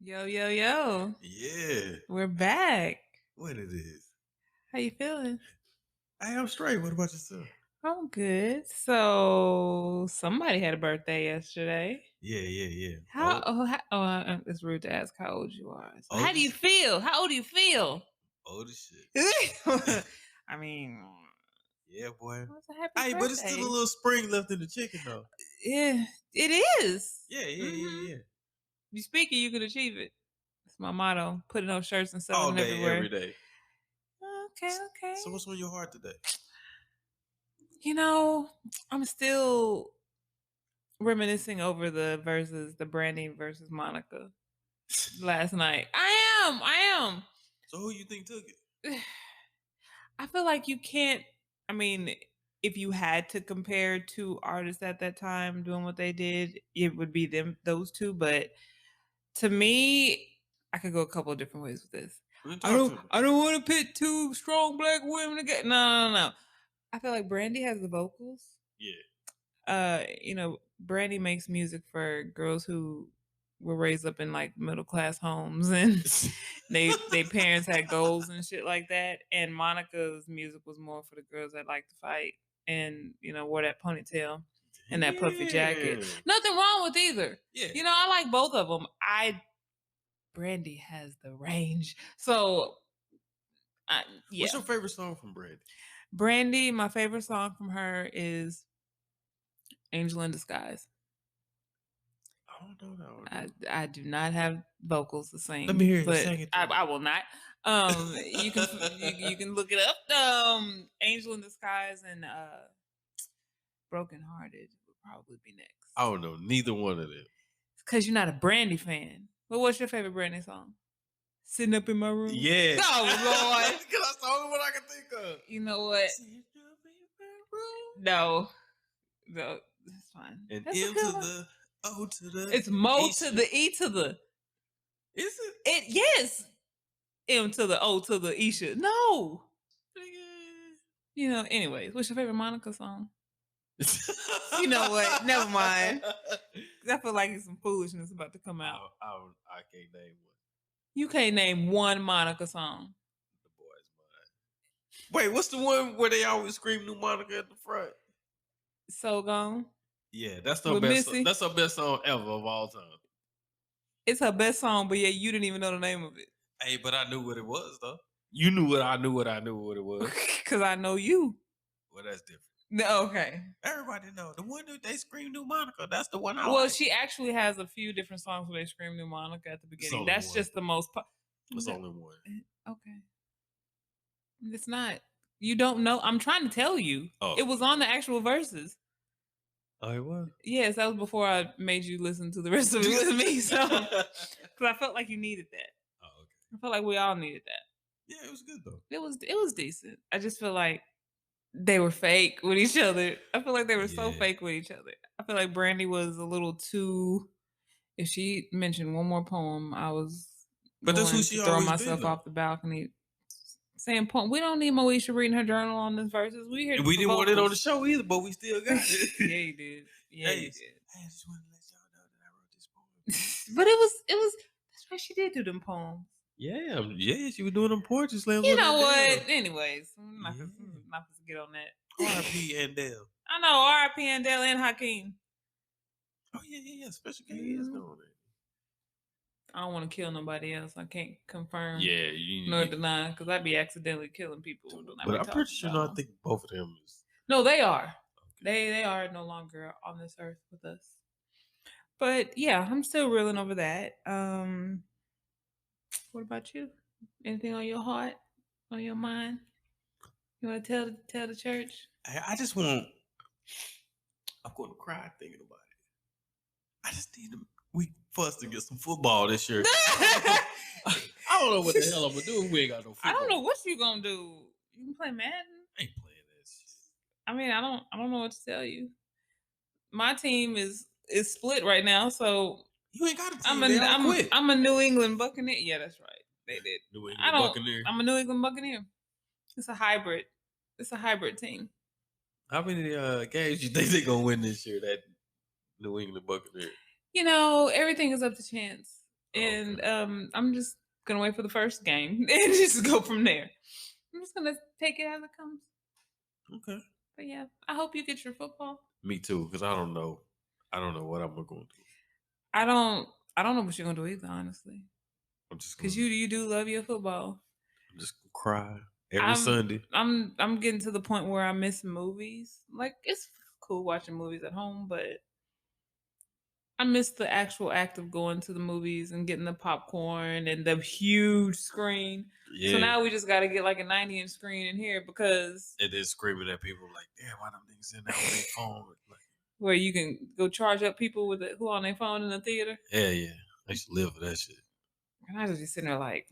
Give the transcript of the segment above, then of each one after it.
Yo, yo, yo. Yeah. We're back. What it is? How you feeling? I am straight. What about yourself? I'm good. So somebody had a birthday yesterday. Yeah. It's rude to ask how old you are. So Old how do you as- feel? How old do you feel? Old as shit. I mean, Yeah, boy. what's a happy Hey, birthday? but it's still a little spring left in the chicken, though. Yeah, it is. Yeah. You speak it, you can achieve it. That's my motto. Putting on shirts and All selling day, everywhere. every day. Okay. So what's on your heart today? You know, I'm still reminiscing over the Brandy versus Monica last night. I am. So who you think took it? I feel like you can't. I mean, if you had to compare two artists at that time doing what they did, it would be those two. But to me, I could go a couple of different ways with this. I don't want to pit two strong black women together. No. I feel like Brandy has the vocals. Yeah. Brandy makes music for girls who were raised up in like middle class homes and they parents had goals and shit like that. And Monica's music was more for the girls that like to fight and wore that ponytail and that puffy jacket. Nothing wrong with either. Yeah. I like both of them. Brandy has the range. So yeah. What's your favorite song from Brandy? Brandy, my favorite song from her is Angel in Disguise. I don't know that one. I do not have vocals to sing. Let me hear you but sing it. I will not. You can look it up. Angel in Disguise and Broken Hearted would probably be next. I don't know neither one of them. Because you're not a Brandy fan. But what's your favorite Brandy song? Sitting Up in My Room? Yeah. Oh, Lord. Because that's the only one I can think of. You know what? No, that's fine. And that's M to the O to the It's Mo to the E to the. Is it? Yes. M to the O to the Isha. No. Anyways, what's your favorite Monica song? You know what? Never mind. I feel like it's some foolishness about to come out. I can't name one. You can't name one Monica song. The Boy's Mine. Wait, what's the one where they always scream New Monica at the front? So Gone. Yeah, that's her best. That's her best song ever of all time. It's her best song, but yeah, you didn't even know the name of it. Hey, but I knew what it was though. You knew what I knew what it was. Cause I know you. Well, that's different. Okay. Everybody know the one that they scream New Monica. That's the one. Well, she actually has a few different songs where they scream New Monica at the beginning. That's just the most. It's only one. Okay. It's not. You don't know. I'm trying to tell you. Oh. It was on the actual verses. Oh, it was? Yes, that was before I made you listen to the rest of it with me. So, because I felt like you needed that. Oh, okay. I felt like we all needed that. Yeah, it was good though. It was decent. I just feel like they were fake with each other. I feel like they were so fake with each other. I feel like Brandy was a little too. If she mentioned one more poem, I was. But that's who she throw myself off the balcony. Saying poem. We don't need Moesha reading her journal on this verses. We didn't want it on the show either, but we still got it. Yeah, you did. Yeah, you did. I just wanted to let y'all know that I wrote this poem. But it was. That's right. She did do them poems. Yeah, she was doing them poetry slams. You know what? Anyways, I'm not gonna get on that. R.I.P. Andell. I know R.I.P. Andell and Hakeem. Oh yeah. Special K is doing it. I don't want to kill nobody else. I can't confirm. Yeah, nor deny because I'd be accidentally killing people. But I'm pretty sure I think both of them is. No, they are. Okay. They are no longer on this earth with us. But yeah, I'm still reeling over that. What about you? Anything on your heart, on your mind? You want to tell the church? I just want. I'm going to cry thinking about it. I just need for us to get some football this year. I don't know what the hell I'm gonna do if we ain't got no football. I don't know what you gonna do. You can play Madden. I ain't playing that shit. I mean, I don't know what to tell you. My team is split right now, so you ain't got a team. I'm a New England Buccaneer. Yeah, that's right. They did. New England Buccaneer. I'm a New England Buccaneer. It's a hybrid. It's a hybrid team. How many games you think they're gonna win this year? That New England Buccaneer. Everything is up to chance. And Okay. I'm just gonna wait for the first game and just go from there. I'm just gonna take it as it comes. Okay. But yeah, I hope you get your football. Me too, because I don't know. I don't know what I'm going to do. I don't I don't know what you're gonna do either, honestly. I'm just Cause gonna. you do love your football. I'm just gonna cry every I'm Sunday. I'm getting to the point where I miss movies. Like it's cool watching movies at home, but I miss the actual act of going to the movies and getting the popcorn and the huge screen. So Yeah. now we just got to get like a 90-inch screen in here because And then screaming at people like, "Damn, why them niggas in there on their phone?" Like, where you can go charge up people with who on their phone in the theater. yeah. I used to live for that shit. And I just be sitting there like,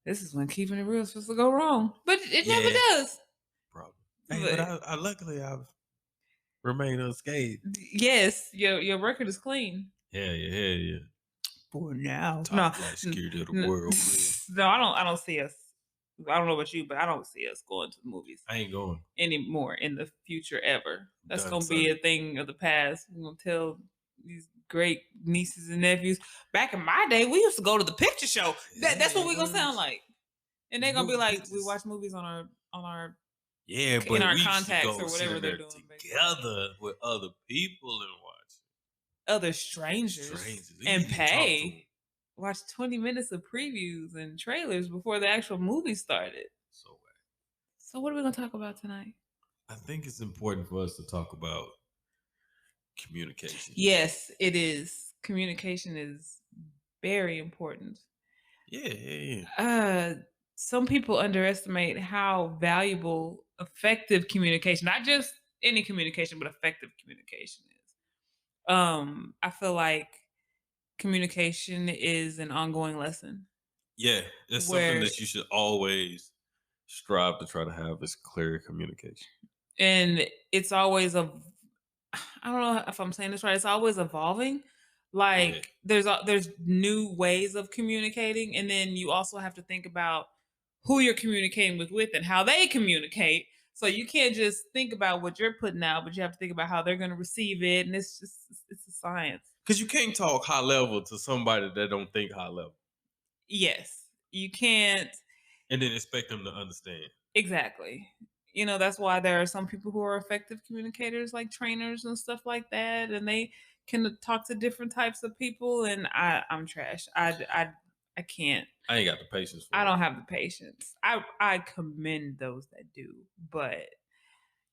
this is when keeping it real is supposed to go wrong, but it never Yeah. does. Problem. Hey, but But I luckily I've remained unscathed. yes, your record is clean. Yeah. For now. Top flight security of the world. No, I don't see us. I don't know about you, but I don't see us going to the movies I ain't going. anymore in the future ever. That's Done, gonna son. be a thing of the past. We're gonna tell these great nieces and nephews. Back in my day, we used to go to the picture show. That's what we're gonna sound like. And they're gonna be Movie like, we pictures. watch movies on our Yeah, in but our we used to contacts go or sit whatever in they're there doing. together with other people and watch. Other strangers You and didn't talk to pay. them. Watch 20 minutes of previews and trailers before the actual movie started. So bad. So what are we gonna talk about tonight? I think it's important for us to talk about communication. Yes, it is. Communication is very important. Yeah. Some people underestimate how valuable effective communication, not just any communication, but effective communication is. I feel like communication is an ongoing lesson. Yeah, it's something Where that you should always strive to try to have is clear communication. and it's always I don't know if I'm saying this right. It's always evolving. Like there's new ways of communicating, and then you also have to think about who you're communicating with and how they communicate. So you can't just think about what you're putting out, but you have to think about how they're going to receive it, and it's a science. Because you can't talk high level to somebody that don't think high level. Yes, you can't. And then expect them to understand. Exactly. You know, that's why there are some people who are effective communicators, like trainers and stuff like that, and they can talk to different types of people. And I'm trash. I can't. I ain't got the patience for I it. don't have the patience. I commend those that do, but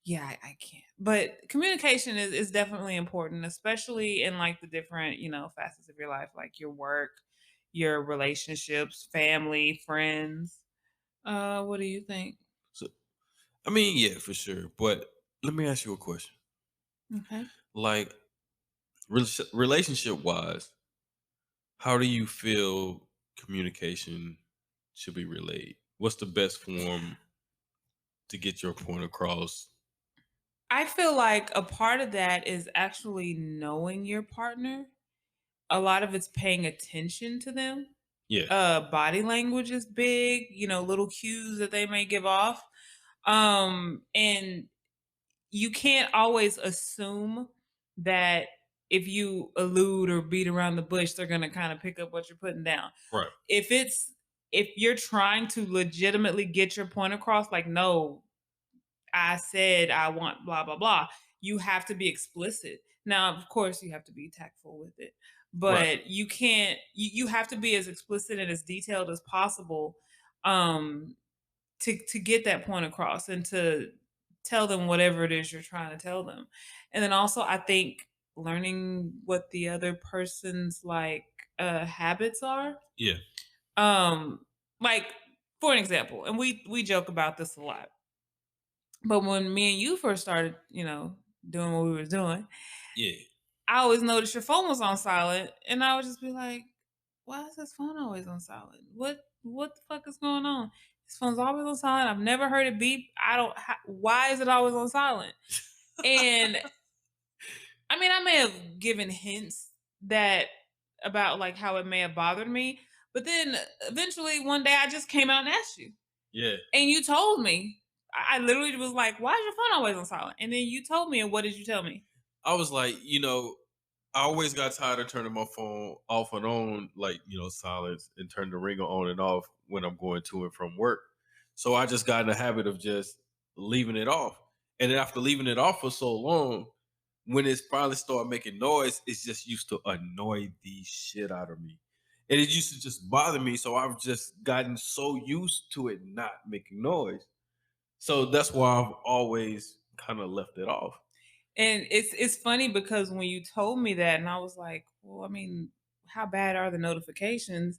yeah, I can't. But communication is definitely important, especially in like the different, facets of your life, like your work, your relationships, family, friends. What do you think? So, I mean, yeah, for sure. But let me ask you a question. Okay. Like, relationship wise, how do you feel communication should be relayed? What's the best form to get your point across? I feel like a part of that is actually knowing your partner. A lot of it's paying attention to them. Yeah. Body language is big, little cues that they may give off. And you can't always assume that if you allude or beat around the bush, they're going to kind of pick up what you're putting down. Right. If you're trying to legitimately get your point across, like, no, I said I want blah, blah, blah, you have to be explicit. Now, of course, you have to be tactful with it, but you can't, you have to be as explicit and as detailed as possible to get that point across and to tell them whatever it is you're trying to tell them. And then also, I think learning what the other person's like habits are. Yeah. Like for an example, and we joke about this a lot. But when me and you first started, doing what we were doing, Yeah. I always noticed your phone was on silent, and I would just be like, "Why is his phone always on silent? What the fuck is going on? His phone's always on silent. I've never heard it beep. Why is it always on silent?" And I mean, I may have given hints that about like how it may have bothered me, but then eventually one day I just came out and asked you. Yeah. And you told me. I literally was like, "Why is your phone always on silent?" And then you told me, and what did you tell me? I was like, I always got tired of turning my phone off and on, like, silence, and turn the ringer on and off when I'm going to and from work. So I just got in the habit of just leaving it off. And then after leaving it off for so long, when it's finally started making noise, it's just used to annoy the shit out of me. And it used to just bother me. So I've just gotten so used to it not making noise. So that's why I've always kind of left it off. And it's funny because when you told me that, and I was like, well, I mean, how bad are the notifications?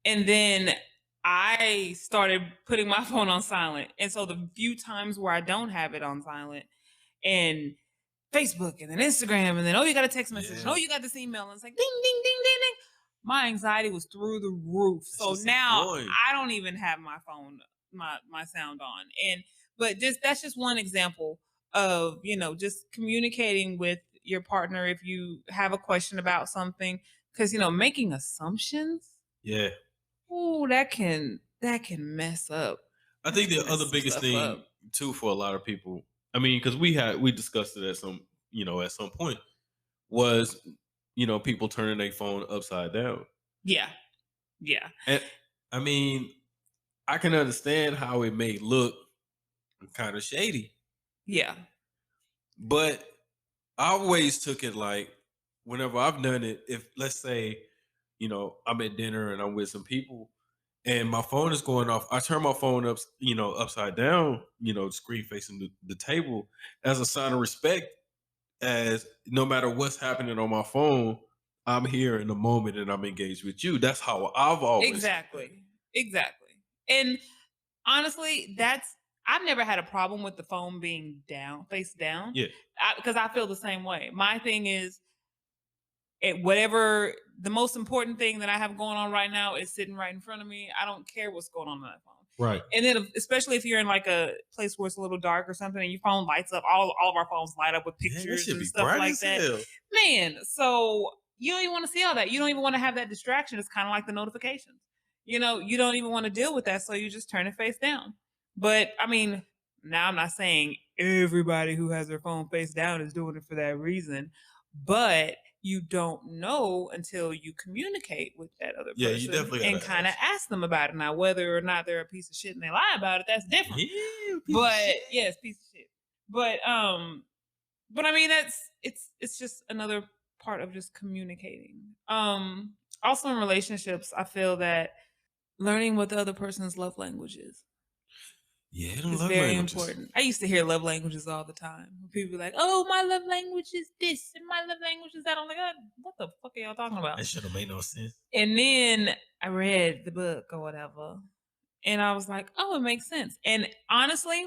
And then I started putting my phone on silent. And so the few times where I don't have it on silent, and Facebook and then Instagram, and then you got a text message, and Yeah. you got this email, and it's like ding, ding, ding, ding, ding. My anxiety was through the roof. It's So just now annoying. I don't even have my phone, my sound on. But that's just one example of, just communicating with your partner if you have a question about something. Because, making assumptions, Yeah. oh, that can mess up. I think the Mess other some biggest stuff thing up. too for a lot of people, I mean, because we discussed it at some point, was people turning their phone upside down. Yeah. Yeah. And I mean, I can understand how it may look kind of shady, Yeah. but I always took it like whenever I've done it, if let's say, I'm at dinner and I'm with some people and my phone is going off, I turn my phone up, upside down, screen facing the table as a sign of respect, as no matter what's happening on my phone, I'm here in the moment and I'm engaged with you. That's how I've always Exactly. Exactly. And honestly, I've never had a problem with the phone being face down. Yeah. Because I feel the same way. My thing is, whatever the most important thing that I have going on right now is sitting right in front of me. I don't care what's going on that phone. Right. And then, especially if you're in like a place where it's a little dark or something, and your phone lights up, all of our phones light up with pictures and stuff like that. Man, so you don't even want to see all that. You don't even want to have that distraction. It's kind of like the notifications. You don't even want to deal with that, so you just turn it face down. But I mean, now I'm not saying everybody who has their phone face down is doing it for that reason, but you don't know until you communicate with that other Yeah, you person definitely and gotta kind of ask them about it. Now, whether or not they're a piece of shit and they lie about it, that's different. Yeah, But yes, piece of shit. But I mean it's just another part of just communicating. Also in relationships, I feel that learning what the other person's love language is them love very languages. important. I used to hear love languages all the time. People be like, "Oh, my love language is this, and my love language is that." I'm like, "What the fuck are y'all talking about?" That should have made no sense. And then I read the book or whatever, and I was like, "Oh, it makes sense." And honestly,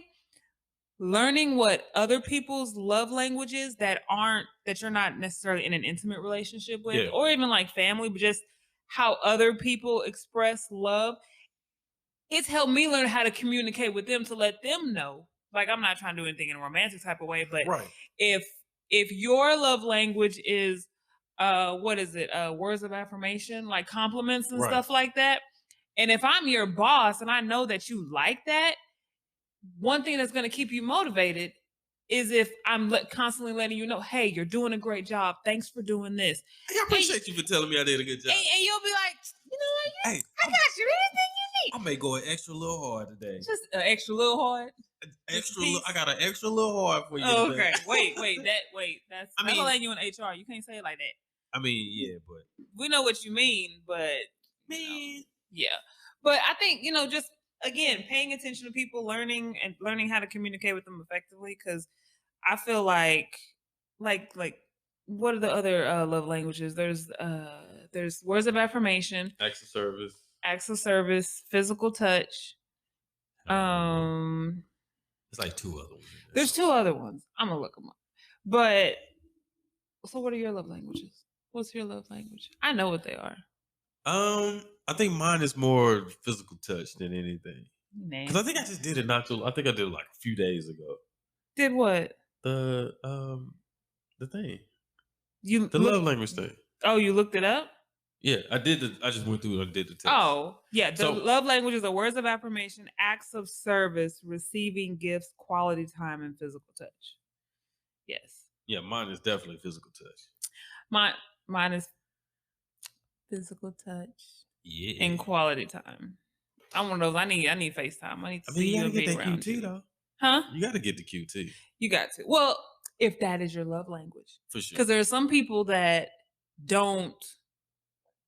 learning what other people's love languages that you're not necessarily in an intimate relationship with, Yeah. or even like family, but just how other people express love, it's helped me learn how to communicate with them to let them know. Like, I'm not trying to do anything in a romantic type of way, but Right. if your love language is what is it? Words of affirmation, like compliments and Right. stuff like that. And if I'm your boss and I know that you like that, one thing that's going to keep you motivated is if I'm constantly letting you know, hey, you're doing a great job. Thanks for doing this. Hey, I appreciate you for telling me I did a good job. And you'll be like, you know what? Hey, I got you anything you I may go an extra little hard today. need. Just an extra little hard. I got an extra little hard for you Oh, today. okay. That's I mean, letting you in HR. You can't say it like that. I mean, yeah, but We know what you mean, but man, yeah. But I think, just again, paying attention to people, learning how to communicate with them effectively. Because I feel like what are the other love languages? There's words of affirmation, acts of service, physical touch. It's like two other ones. There's two other ones. I'm gonna look them up. But so, what are your love languages? What's your love language? I know what they are. I think mine is more physical touch than anything. Because I think I just did it I think I did it like a few days ago. Did what? The thing. The love language thing. Oh, you looked it up? Yeah, I did. I just went through and did the test. Oh, yeah. The love languages are words of affirmation, acts of service, receiving gifts, quality time, and physical touch. Yes. Yeah, mine is definitely physical touch. My mine is physical touch and Yeah. quality time. I'm one of those. I need FaceTime. I need to I mean, see you you gotta and get be that around QT you. though. Huh? You gotta get the QT You got to. Well, if that is your love language. for sure. Because there are some people that don't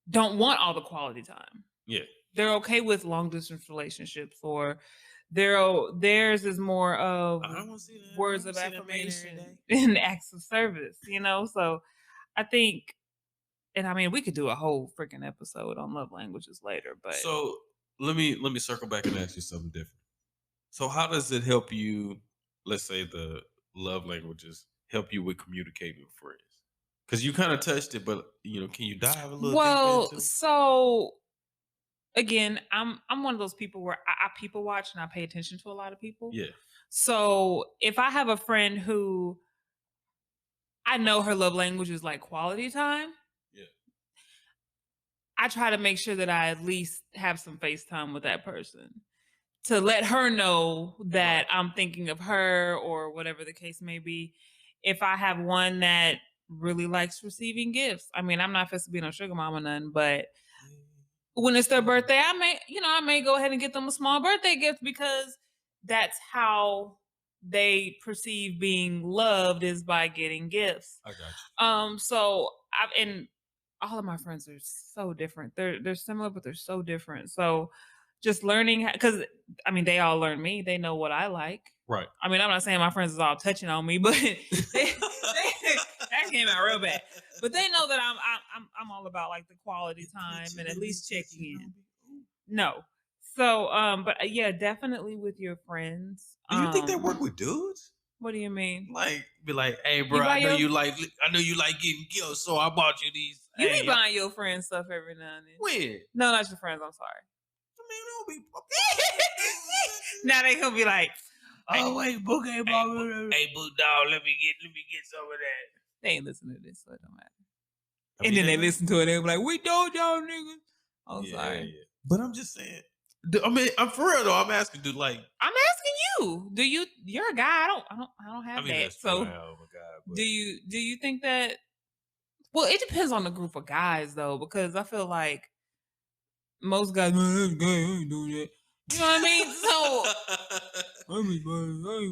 don't want all the quality time. Yeah. They're okay with long distance relationships, or theirs is more of I don't want to see that. words I of don't see that man every affirmation day. and acts of service, you know? So I think, and I mean, we could do a whole freaking episode on love languages later, but So let me circle back and ask you something different. So how does it help you? Let's say the love languages help you with communicating with friends. Because you kind of touched it, but can you dive a little deeper well, into it? so again, I'm one of those people where I people watch and I pay attention to a lot of people. Yeah. So if I have a friend who I know her love language is like quality time, Yeah. I try to make sure that I at least have some FaceTime with that person to let her know that Right. I'm thinking of her or whatever the case may be. If I have one that really likes receiving gifts, I mean, I'm not supposed to be no sugar mama none, but when it's their birthday, I may go ahead and get them a small birthday gift because that's how they perceive being loved is by getting gifts. I got you. So I've and all of my friends are so different. They're similar, but they're so different. So just learning because I mean they all learn me. They know what I like. Right. I mean, I'm not saying my friends is all touching on me, but that came out real bad. But they know that I'm all about like the quality time and at least checking in. No. So but yeah, definitely with your friends. Do you think they work with dudes? What do you mean? Like, be like, hey, bro, You buy I know your- you like getting gifts, so I bought you these. You Hey, be buying your friends stuff every now and then. when? No, not your friends. I'm sorry. I mean, don't be. Now they gonna be like, Oh wait, book hey, book dog, let me get some of that. they ain't listening to this, so it don't matter. I And mean, then they might- listen to it, they be like, we told y'all niggas. Oh, Yeah, sorry. yeah. But I'm just saying. I mean, I'm for real though. I'm asking, dude. Like, I'm asking you. Do you? You're a guy. I don't have I mean, that. that's So true. Oh my god. But do you think that? Well, it depends on the group of guys though, because I feel like most guys, man, that's gay. I ain't doing that. You know what I mean? So I ain't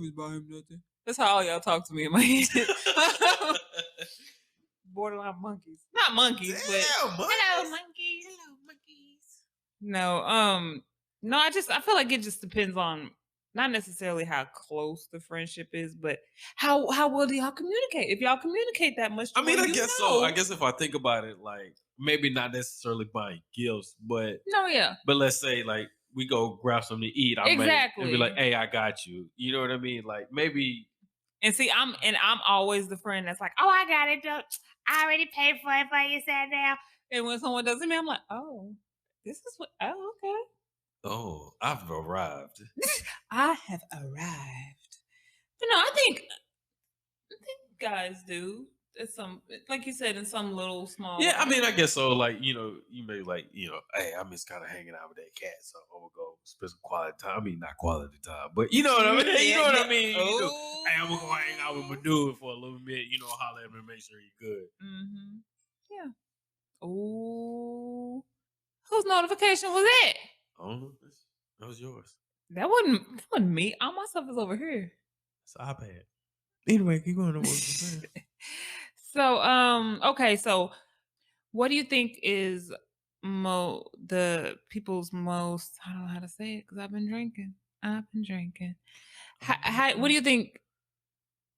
was buying nothing. That's how all y'all talk to me in my head. Borderline monkeys. Not monkeys, but Damn, boy. hello monkeys. Hello monkeys. No, I feel like it just depends on not necessarily how close the friendship is, but how well do y'all communicate? If y'all communicate that much, I mean, I you guess know. so. I guess if I think about it, like maybe not necessarily buying gifts, but No, yeah. let's say like we go grab something to eat. I might and Exactly. be like, hey, I got you. You know what I mean? Like maybe. And see, I'm always the friend that's like, oh, I got it. I already paid for it for you, sat down. And when someone does it to me, I'm like, oh, this is what. Oh, okay. Oh, I've arrived. I have arrived. But no, I think guys do. It's some, like you said, in some little small. Yeah, I mean, I guess so. Like, you may like, hey, I'm just kind of hanging out with that cat, so I'm gonna go spend some quality time. I mean, not quality time, but you know what I mean. You know what I mean. You do. Hey, I'm gonna go hang out with my dude for a little bit. Holler at him and make sure he's good. Mm-hmm. Yeah. Oh, whose notification was it? Oh, that was yours. That wasn't me. All my stuff is over here. It's an iPad. Anyway, keep going. So, okay. So, what do you think is the people's most? I don't know how to say it because I've been drinking. What do you think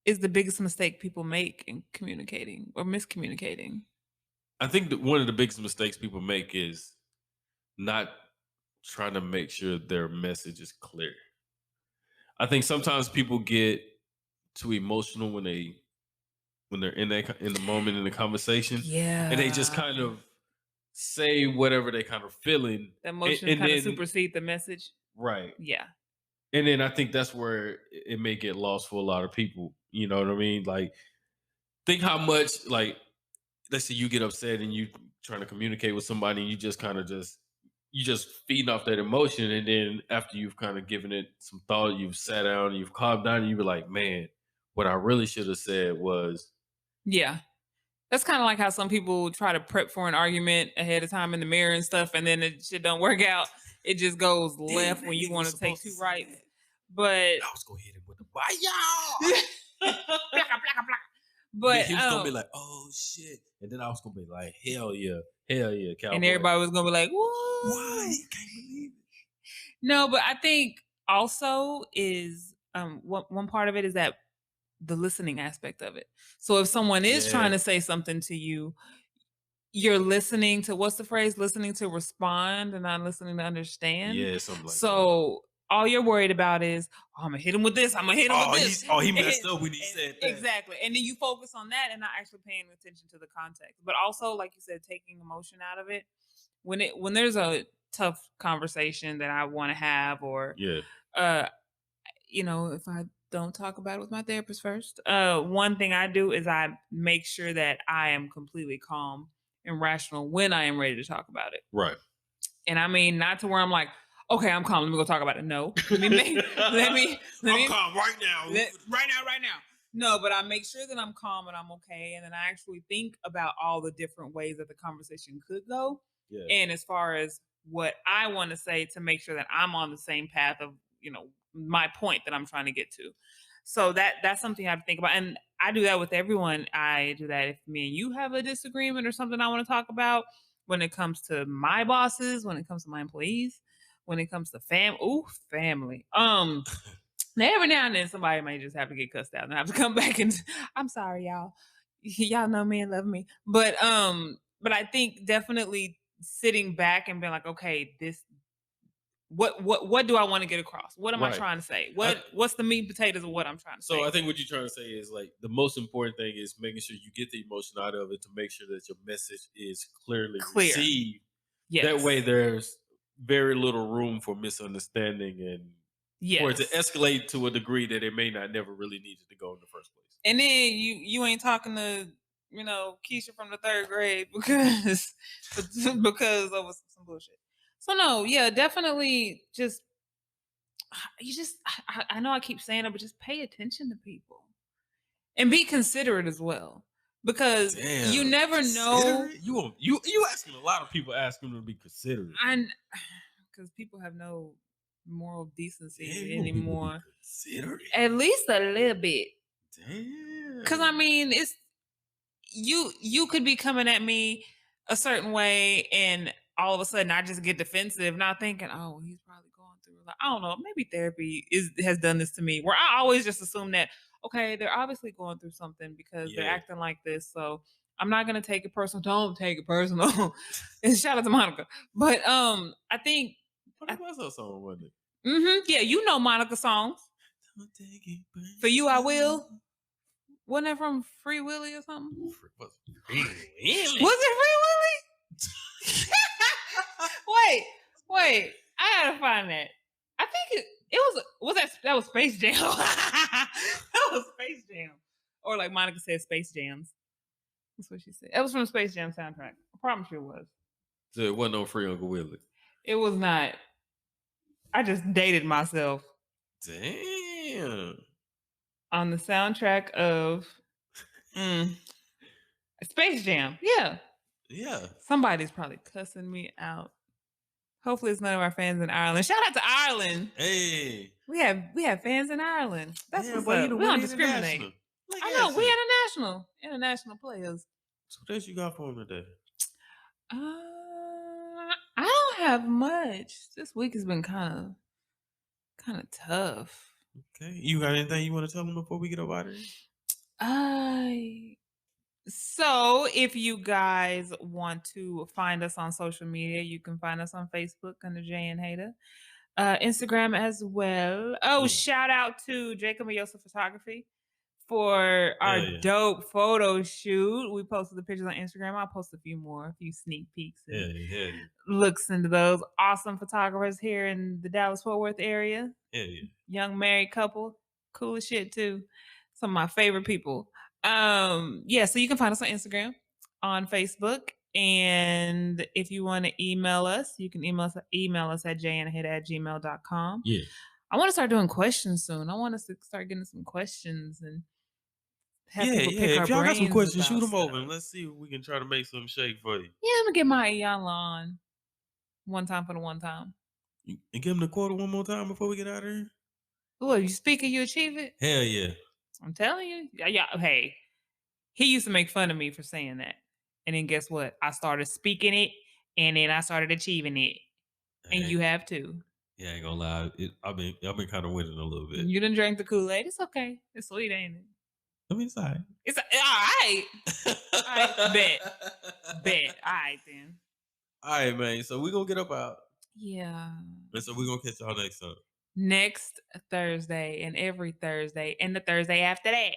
is the biggest mistake people make in communicating or miscommunicating? I think that one of the biggest mistakes people make is not trying to make sure their message is clear. I think sometimes people get too emotional when they're in the moment in the conversation. Yeah. And they just kind of say whatever they kind of feeling. The emotion and kind then, of supersede the message. Right. Yeah. And then I think that's where it may get lost for a lot of people. You know what I mean? Like, think how much, like, let's say you get upset and you trying to communicate with somebody and you just kind of you just feeding off that emotion. And then after you've kind of given it some thought, you've sat down, you've calmed down, and you be like, man, what I really should have said was. Yeah. That's kind of like how some people try to prep for an argument ahead of time in the mirror and stuff, and then it shit don't work out. It just goes Damn, left that when you nigga was want to take supposed to two say rights. that. But I was gonna hit him with the bye, y'all. blacka, blacka, blacka. Then But he was gonna be like, "Oh shit," and then I was gonna be like, "Hell yeah, cowboy." and everybody was gonna be like, Why? "Whoa!" He can't believe it. No, but I think also is one part of it is that the listening aspect of it. So if someone is trying Yeah, to say something to you, you're listening to what's the phrase? Listening to respond and not listening to understand. yeah, something like that. So all you're worried about is, oh, I'm gonna hit him with this. I'm gonna hit him with this. He messed And- up when he said that. exactly. And then you focus on that and not actually paying attention to the context. But also, like you said, taking emotion out of it. When there's a tough conversation that I want to have, or Yeah, uh, if I don't talk about it with my therapist first, one thing I do is I make sure that I am completely calm and rational when I am ready to talk about it. right. And I mean, not to where I'm like, okay, I'm calm. Let me go talk about it. No, let me make, I'm calm right now. right now. No, but I make sure that I'm calm and I'm okay, and then I actually think about all the different ways that the conversation could go, Yeah, and as far as what I want to say to make sure that I'm on the same path of my point that I'm trying to get to. So that's something I have to think about, and I do that with everyone. I do that if me and you have a disagreement or something I want to talk about. When it comes to my bosses, when it comes to my employees, when it comes to family. Now every now and then somebody may just have to get cussed out and I have to come back and I'm sorry, y'all. Y'all know me and love me. But I think definitely sitting back and being like, okay, this what do I want to get across? What am I right. trying to say? What's the meat and potatoes of what I'm trying to say? So I think what you're trying to say is like the most important thing is making sure you get the emotion out of it to make sure that your message is clearly Clear. received. Yes. That way, there's very little room for misunderstanding and for it to Yes. escalate to a degree that it may not never really needed to go in the first place. And then you ain't talking to Keisha from the third grade because of some bullshit. So no, yeah, definitely just I know I keep saying it, but just pay attention to people and be considerate as well, because you Damn, never know. considerate? You asking a lot of people asking them to be considerate. Because people have no moral decency Damn, you want people to be anymore. considerate? At least a little bit. Damn. Because I mean, it's you could be coming at me a certain way, and all of a sudden I just get defensive, not thinking, oh, he's probably going through. Like, I don't know, maybe therapy has done this to me, where I always just assume that okay, they're obviously going through something because they're Yeah. acting like this, so I'm not gonna take it personal. Don't take it personal. And shout out to Monica, but I think What was that song, wasn't it? yeah, you know Monica songs. Don't take it For You I personal. Will. Wasn't that from Free Willy or something? Was it Was it Free Willy? wait. I gotta find that. I think it was that was Space Jam. That was Space Jam. Or like Monica said, Space Jams. That's what she said. That was from the Space Jam soundtrack. I promise you it was. So it wasn't no Free Uncle Willie. It was not. I just dated myself. Damn. On the soundtrack of Space Jam. Yeah. Yeah. Somebody's probably cussing me out. Hopefully it's none of our fans in Ireland. Shout out to Ireland. Hey. We have fans in Ireland. That's what's boy, up. We don't discriminate. I know, we international players. So what else you got for them today? I don't have much. This week has been kind of tough. Okay. You got anything you want to tell them before we get up out of here? So if you guys want to find us on social media, you can find us on Facebook under Jay and Hader. Instagram as well. Shout out to Jacob and Yosef Photography for our dope photo shoot. We posted the pictures on Instagram. I'll post a few sneak peeks and looks into those. Awesome photographers here in the Dallas-Fort Worth area. Young married couple. Cool as shit too. Some of my favorite people. So you can find us on Instagram, on Facebook. And if you want to email us, you can email us at jayandahit@gmail.com. Yeah. I want to start doing questions soon. I want us to start getting some questions and have Yeah, people yeah. pick our If y'all got some brains questions, shoot about them over, and stuff. let's see if we can try to make some shake for you. Yeah, I'm gonna get my Iyanla on one time for the one time. And give him the quote one more time before we get out of here. Well, you speak it, you achieve it. Hell yeah. I'm telling you. Yeah, yeah. Hey, he used to make fun of me for saying that. And then guess what? I started speaking it and then I started achieving it. And Hey, you have too. yeah, I ain't gonna lie. I've been kind of winning a little bit. You done drank the Kool-Aid. It's okay. It's sweet, ain't it? I mean, it's all right. It's all right. All right. Bet. Bet. All right then. All right, man. So we're gonna get up out. Yeah. And so we're gonna catch y'all next time. Next Thursday and every Thursday and the Thursday after that.